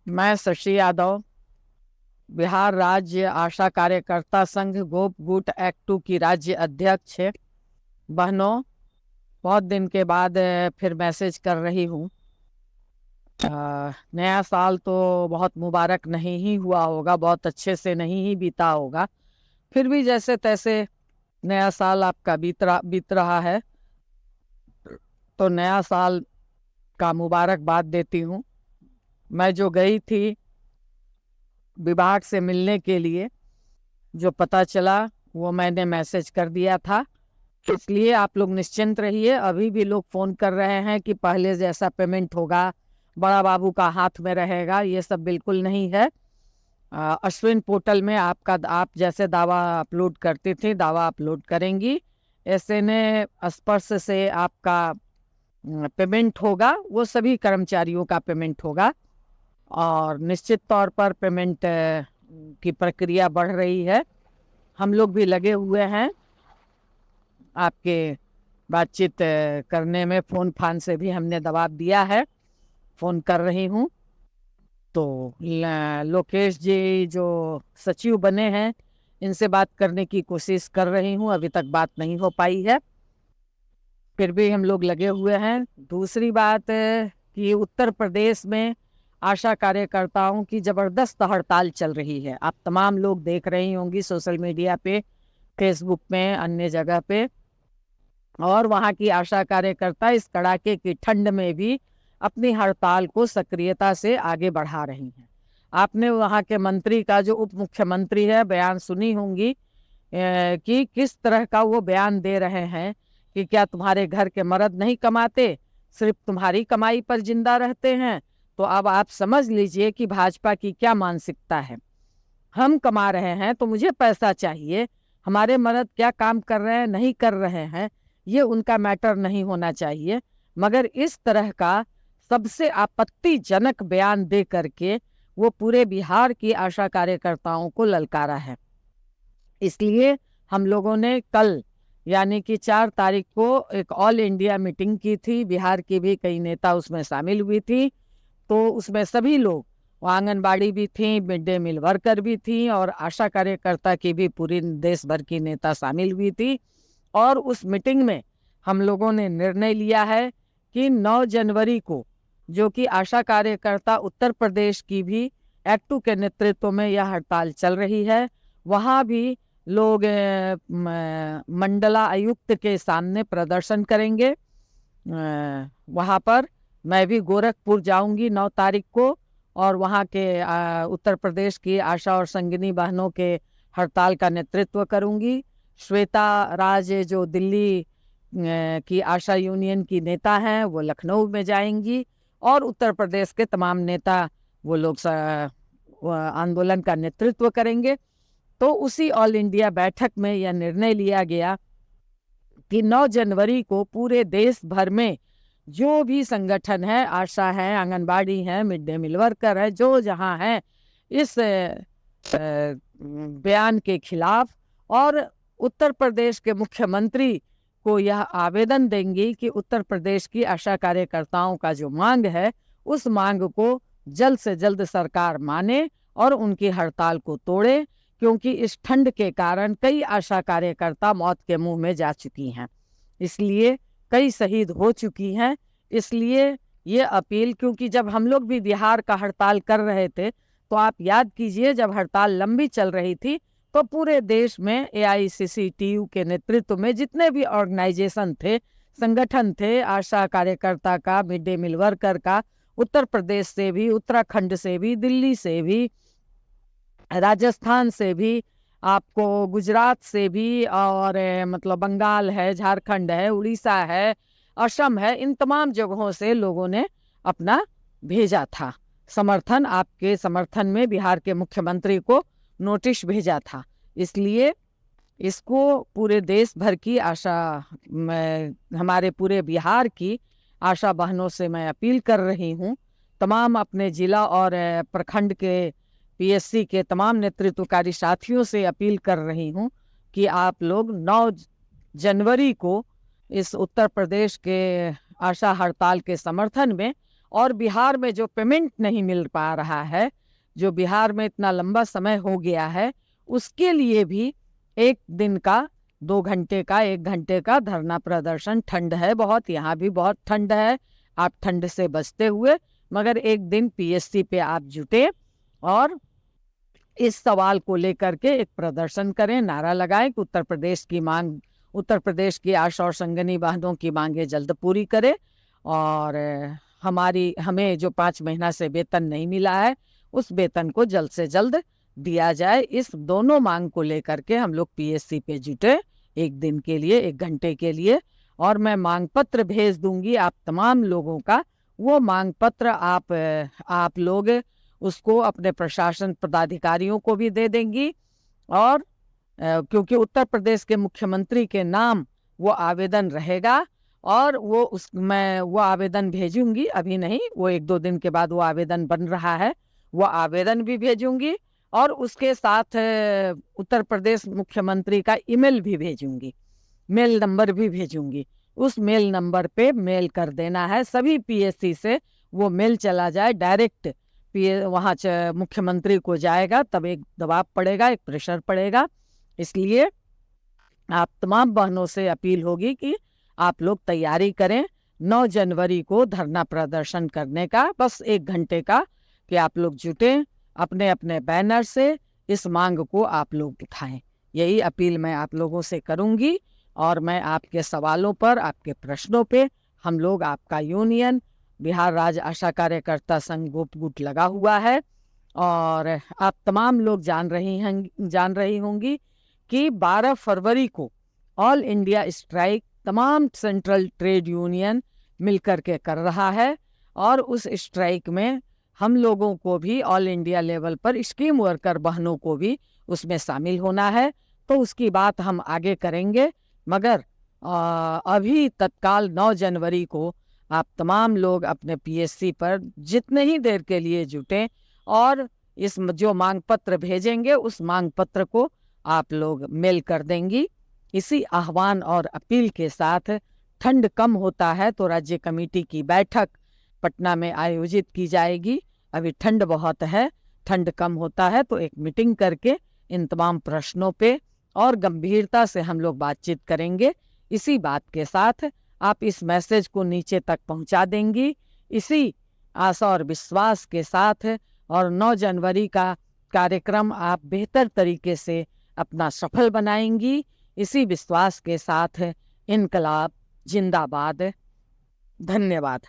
मैं शशि यादव, बिहार राज्य आशा कार्यकर्ता संघ गोप गुट एक्ट 2 की राज्य अध्यक्ष है। बहनों, बहुत दिन के बाद फिर मैसेज कर रही हूँ। नया साल तो बहुत मुबारक नहीं ही हुआ होगा, बहुत अच्छे से नहीं ही बीता होगा। फिर भी जैसे तैसे नया साल आपका बीत रहा है, तो नया साल का मुबारकबाद देती हूँ। मैं जो गई थी विभाग से मिलने के लिए, जो पता चला वो मैंने मैसेज कर दिया था। इसलिए आप लोग निश्चिंत रहिए। अभी भी लोग फोन कर रहे हैं कि पहले जैसा पेमेंट होगा, बड़ा बाबू का हाथ में रहेगा। ये सब बिल्कुल नहीं है। अश्विन पोर्टल में आप जैसे दावा अपलोड करती थी, दावा अपलोड करेंगी। ऐसे ने स्पर्श से आपका पेमेंट होगा, वो सभी कर्मचारियों का पेमेंट होगा। और निश्चित तौर पर पेमेंट की प्रक्रिया बढ़ रही है। हम लोग भी लगे हुए हैं आपके बातचीत करने में। फोन फान से भी हमने दबाव दिया है, फोन कर रही हूँ। तो लोकेश जी जो सचिव बने हैं, इनसे बात करने की कोशिश कर रही हूँ, अभी तक बात नहीं हो पाई है। फिर भी हम लोग लगे हुए हैं। दूसरी बात कि उत्तर प्रदेश में आशा कार्यकर्ताओं की जबरदस्त हड़ताल चल रही है। आप तमाम लोग देख रही होंगी सोशल मीडिया पे, फेसबुक में, अन्य जगह पे। और वहाँ की आशा कार्यकर्ता इस कड़ाके की ठंड में भी अपनी हड़ताल को सक्रियता से आगे बढ़ा रही हैं। आपने वहाँ के मंत्री का, जो उप मुख्यमंत्री है, बयान सुनी होंगी कि किस तरह का वो बयान दे रहे हैं कि क्या तुम्हारे घर के मर्द नहीं कमाते, सिर्फ तुम्हारी कमाई पर जिंदा रहते हैं। तो अब आप समझ लीजिए कि भाजपा की क्या मानसिकता है। हम कमा रहे हैं तो मुझे पैसा चाहिए, हमारे मर्द क्या काम कर रहे हैं नहीं कर रहे हैं ये उनका मैटर नहीं होना चाहिए। मगर इस तरह का सबसे आपत्तिजनक बयान दे करके वो पूरे बिहार की आशा कार्यकर्ताओं को ललकारा है। इसलिए हम लोगों ने कल यानी कि 4 तारीख को एक ऑल इंडिया मीटिंग की थी। बिहार की भी कई नेता उसमें शामिल हुई थी। तो उसमें सभी लोग, वो आंगनबाड़ी भी थी, मिड डे मील वर्कर भी थी, और आशा कार्यकर्ता की भी पूरी देश भर की नेता शामिल हुई थी। और उस मीटिंग में हम लोगों ने निर्णय लिया है कि 9 जनवरी को, जो कि आशा कार्यकर्ता उत्तर प्रदेश की भी एक्ट 2 के नेतृत्व में यह हड़ताल चल रही है, वहाँ भी लोग मंडला आयुक्त के सामने प्रदर्शन करेंगे। वहाँ पर मैं भी गोरखपुर जाऊंगी 9 तारीख को, और वहाँ के उत्तर प्रदेश की आशा और संगिनी बहनों के हड़ताल का नेतृत्व करूंगी। श्वेता राज जो दिल्ली की आशा यूनियन की नेता हैं, वो लखनऊ में जाएंगी। और उत्तर प्रदेश के तमाम नेता वो लोग आंदोलन का नेतृत्व करेंगे। तो उसी ऑल इंडिया बैठक में यह निर्णय लिया गया कि 9 जनवरी को पूरे देश भर में जो भी संगठन है, आशा है, आंगनबाड़ी है, मिड डे मील वर्कर है, जो जहां है, इस बयान के खिलाफ और उत्तर प्रदेश के मुख्यमंत्री को यह आवेदन देंगी कि उत्तर प्रदेश की आशा कार्यकर्ताओं का जो मांग है, उस मांग को जल्द से जल्द सरकार माने और उनकी हड़ताल को तोड़े। क्योंकि इस ठंड के कारण कई आशा कार्यकर्ता मौत के मुंह में जा चुकी हैं, इसलिए कई शहीद हो चुकी हैं। इसलिए ये अपील, क्योंकि जब हम लोग भी बिहार का हड़ताल कर रहे थे, तो आप याद कीजिए जब हड़ताल लंबी चल रही थी तो पूरे देश में एआईसीसीटीयू के नेतृत्व में जितने भी ऑर्गेनाइजेशन थे, संगठन थे, आशा कार्यकर्ता का, मिड डे मील वर्कर का, उत्तर प्रदेश से भी, उत्तराखंड से भी, दिल्ली से भी, राजस्थान से भी, आपको गुजरात से भी, और मतलब बंगाल है, झारखंड है, उड़ीसा है, असम है, इन तमाम जगहों से लोगों ने अपना भेजा था समर्थन। आपके समर्थन में बिहार के मुख्यमंत्री को नोटिस भेजा था। इसलिए इसको पूरे देश भर की आशा, हमारे पूरे बिहार की आशा बहनों से मैं अपील कर रही हूँ। तमाम अपने जिला और प्रखंड के पीएससी के तमाम नेतृत्वकारी साथियों से अपील कर रही हूँ कि आप लोग 9 जनवरी को इस उत्तर प्रदेश के आशा हड़ताल के समर्थन में और बिहार में जो पेमेंट नहीं मिल पा रहा है, जो बिहार में इतना लंबा समय हो गया है, उसके लिए भी 1 दिन का, 2 घंटे का, 1 घंटे का धरना प्रदर्शन। ठंड है बहुत, यहाँ भी बहुत ठंड है, आप ठंड से बचते हुए मगर 1 दिन पीएससी पे आप जुटे और इस सवाल को लेकर के एक प्रदर्शन करें, नारा लगाएं कि उत्तर प्रदेश की आशा और संगिनी बहनों की मांगे जल्द पूरी करें और हमें जो 5 महीना से वेतन नहीं मिला है, उस वेतन को जल्द से जल्द दिया जाए। इस दोनों मांग को लेकर के हम लोग पीएससी पे जुटे 1 दिन के लिए, 1 घंटे के लिए। और मैं मांग पत्र भेज दूंगी आप तमाम लोगों का। वो मांग पत्र आप लोग उसको अपने प्रशासन पदाधिकारियों को भी दे देंगी और क्योंकि उत्तर प्रदेश के मुख्यमंत्री के नाम वो आवेदन रहेगा और मैं वो आवेदन भेजूंगी, अभी नहीं, वो 1-2 दिन के बाद वो आवेदन बन रहा है, वो आवेदन भी भेजूंगी और उसके साथ उत्तर प्रदेश मुख्यमंत्री का ईमेल भी भेजूंगी, मेल नंबर भी भेजूंगी। उस मेल नंबर पे मेल कर देना है, सभी पीएससी से वो मेल चला जाए डायरेक्ट वहाँ मुख्यमंत्री को जाएगा, तब एक दबाव पड़ेगा, एक प्रेशर पड़ेगा। इसलिए आप तमाम बहनों से अपील होगी कि आप लोग तैयारी करें 9 जनवरी को धरना प्रदर्शन करने का, बस 1 घंटे का, कि आप लोग जुटें, अपने अपने बैनर से इस मांग को आप लोग उठाएं। यही अपील मैं आप लोगों से करूंगी और मैं आपके सवालों पर, आपके प्रश्नों पे हम लोग, आपका यूनियन बिहार राज्य आशा कार्यकर्ता संघ गोपगुट लगा हुआ है और आप तमाम लोग जान रही होंगी कि 12 फरवरी को ऑल इंडिया स्ट्राइक तमाम सेंट्रल ट्रेड यूनियन मिलकर के कर रहा है और उस स्ट्राइक में हम लोगों को भी ऑल इंडिया लेवल पर स्कीम वर्कर बहनों को भी उसमें शामिल होना है। तो उसकी बात हम आगे करेंगे, मगर अभी तत्काल 9 जनवरी को आप तमाम लोग अपने पीएससी पर जितने ही देर के लिए जुटें और इस जो मांग पत्र भेजेंगे उस मांग पत्र को आप लोग मेल कर देंगी। इसी आह्वान और अपील के साथ ठंड कम होता है तो राज्य कमेटी की बैठक पटना में आयोजित की जाएगी। अभी ठंड बहुत है, ठंड कम होता है तो एक मीटिंग करके इन तमाम प्रश्नों पे और गंभीरता से हम लोग बातचीत करेंगे। इसी बात के साथ आप इस मैसेज को नीचे तक पहुंचा देंगी, इसी आशा और विश्वास के साथ, और 9 जनवरी का कार्यक्रम आप बेहतर तरीके से अपना सफल बनाएंगी। इसी विश्वास के साथ इनकलाब जिंदाबाद। धन्यवाद।